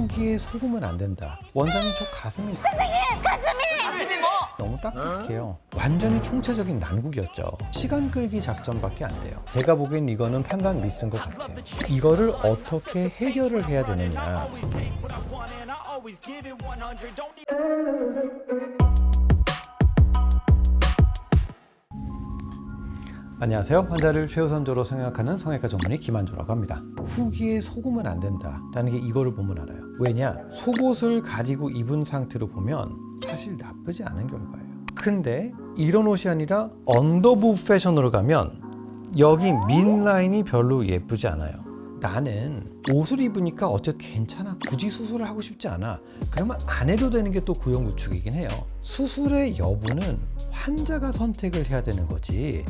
후기에 속으면 안 된다. 원장님 저 가슴이 가슴이 뭐? 너무 딱딱해요. 완전히 총체적인 난국이었죠. 시간 끌기 작전밖에 안 돼요. 제가 보기엔 이거는 판단 미스인 것 같아요. 이거를 어떻게 해결을 해야 되느냐. 안녕하세요. 환자를 최우선적으로 생각하는 성형외과 전문의 김한조라고 합니다. 후기에 속으면 안 된다라는 게 이거를 보면 알아요. 왜냐? 속옷을 가리고 입은 상태로 보면 사실 나쁘지 않은 결과예요. 근데 이런 옷이 아니라 언더부브 패션으로 가면 여기 민라인이 별로 예쁘지 않아요. 나는 옷을 입으니까 어쨌든 괜찮아. 굳이 수술을 하고 싶지 않아. 그러면 안 해도 되는 게 또 구형구축이긴 해요. 수술의 여부는 환자가 선택을 해야 되는 거지.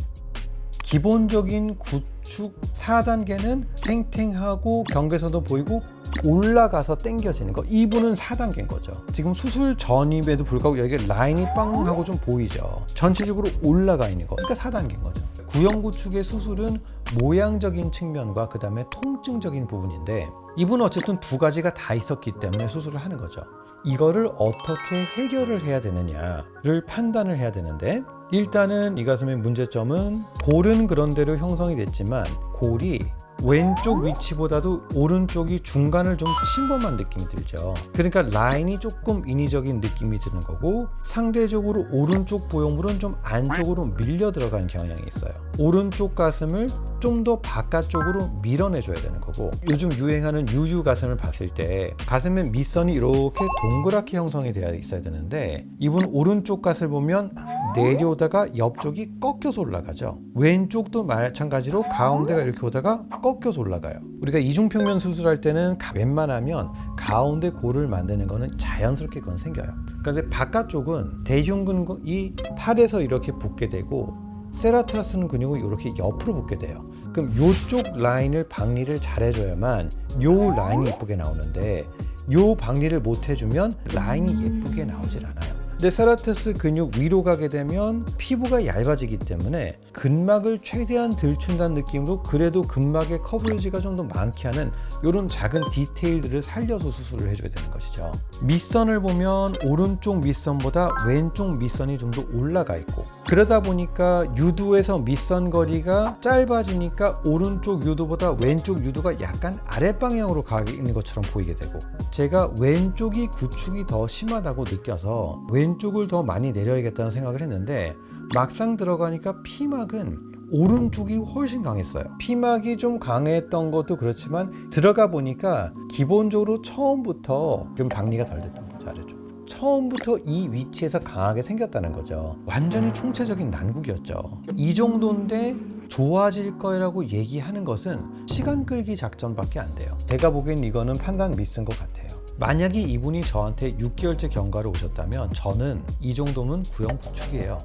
기본적인 구축 4단계는 탱탱하고 경계선도 보이고 올라가서 당겨지는 거. 이분은 4단계인 거죠. 지금 수술 전임에도 불구하고 여기 라인이 빵 하고 좀 보이죠. 전체적으로 올라가 있는 거. 그러니까 4단계인 거죠. 구형구축의 수술은 모양적인 측면과 그 다음에 통증적인 부분인데 이분은 어쨌든 두 가지가 다 있었기 때문에 수술을 하는 거죠. 이거를 어떻게 해결을 해야 되느냐를 판단을 해야 되는데 일단은 이 가슴의 문제점은 골은 그런 대로 형성이 됐지만 골이 왼쪽 위치보다도 오른쪽이 중간을 좀 침범한 느낌이 들죠. 그러니까 라인이 조금 인위적인 느낌이 드는 거고 상대적으로 오른쪽 보형물은 좀 안쪽으로 밀려 들어간 경향이 있어요. 오른쪽 가슴을 좀 더 바깥쪽으로 밀어내줘야 되는 거고 요즘 유행하는 유유 가슴을 봤을 때 가슴의 밑선이 이렇게 동그랗게 형성이 되어 있어야 되는데 이분 오른쪽 가슴을 보면 내려오다가 옆쪽이 꺾여서 올라가죠. 왼쪽도 마찬가지로 가운데가 이렇게 오다가 꺾여서 올라가요. 우리가 이중평면 수술할 때는 웬만하면 가운데 골을 만드는 거는 자연스럽게 그건 생겨요. 그런데 바깥쪽은 대흉근이 팔에서 이렇게 붙게 되고 세라토라스는 근육은 이렇게 옆으로 붙게 돼요. 그럼 이쪽 라인을 박리를 잘 해줘야만 이 라인이 예쁘게 나오는데 이 박리를 못 해주면 라인이 예쁘게 나오질 않아요. 근데 세라토라스 근육 위로 가게 되면 피부가 얇아지기 때문에 근막을 최대한 들춘다는 느낌으로 그래도 근막의 커버리지가 좀 더 많게 하는 이런 작은 디테일들을 살려서 수술을 해줘야 되는 것이죠. 밑선을 보면 오른쪽 밑선보다 왼쪽 밑선이 좀 더 올라가 있고 그러다 보니까 유두에서 밑선 거리가 짧아지니까 오른쪽 유두보다 왼쪽 유두가 약간 아랫방향으로 가 있는 것처럼 보이게 되고 제가 왼쪽이 구축이 더 심하다고 느껴서 왼쪽을 더 많이 내려야겠다는 생각을 했는데 막상 들어가니까 피막은 오른쪽이 훨씬 강했어요. 피막이 좀 강했던 것도 그렇지만 들어가 보니까 기본적으로 처음부터 좀 박리가 덜 됐던 거죠. 아래쪽 처음부터 이 위치에서 강하게 생겼다는 거죠. 완전히 총체적인 난국이었죠. 이 정도인데 좋아질 거라고 얘기하는 것은 시간 끌기 작전밖에 안 돼요. 제가 보기엔 이거는 판단 미스인 것 같아요. 만약에 이분이 저한테 6개월째 경과를 오셨다면 저는 이 정도면 구형구축이에요.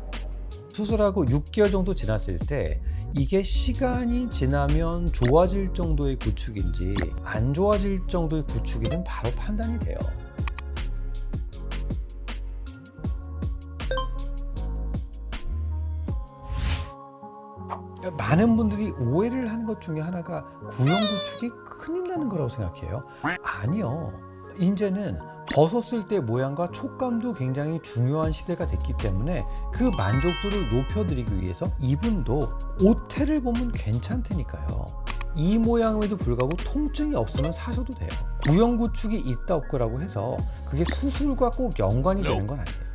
수술하고 6개월 정도 지났을 때 이게 시간이 지나면 좋아질 정도의 구축인지 안 좋아질 정도의 구축인지는 바로 판단이 돼요. 많은 분들이 오해를 하는 것 중에 하나가 구형구축이 큰일 나는 거라고 생각해요. 아니요. 이제는 벗었을 때 모양과 촉감도 굉장히 중요한 시대가 됐기 때문에 그 만족도를 높여드리기 위해서 이분도 옷태를 보면 괜찮다니까요. 이 모양에도 불구하고 통증이 없으면 사셔도 돼요. 구형구축이 있다 없고라고 해서 그게 수술과 꼭 연관이 되는 건 아니에요.